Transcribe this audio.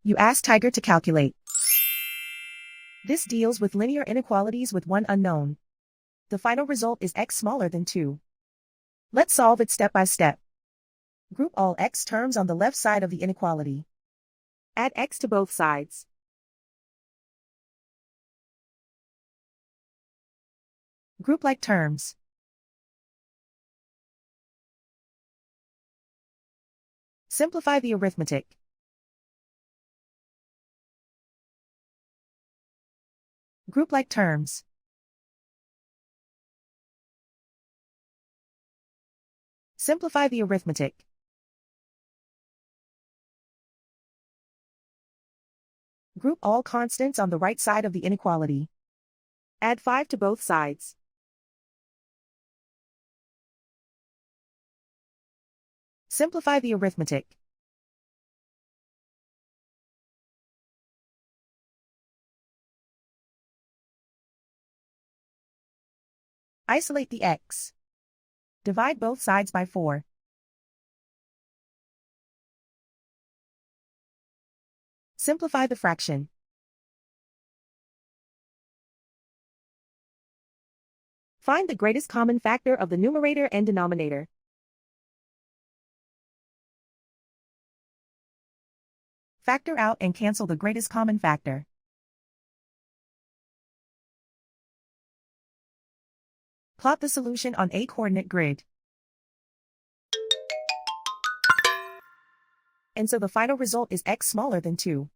You ask Tiger to calculate. This deals with linear inequalities with one unknown. The final result is x smaller than 2. Let's solve it step by step. Group all x terms on the left side of the inequality. Add x to both sides. Group like terms. Simplify the arithmetic. Group like terms. Simplify the arithmetic. Group all constants on the right side of the inequality. Add 5 to both sides. Simplify the arithmetic. Isolate the x. Divide both sides by 4. Simplify the fraction. Find the greatest common factor of the numerator and denominator. Factor out and cancel the greatest common factor. Plot the solution on a coordinate grid. And so the final result is x smaller than 2.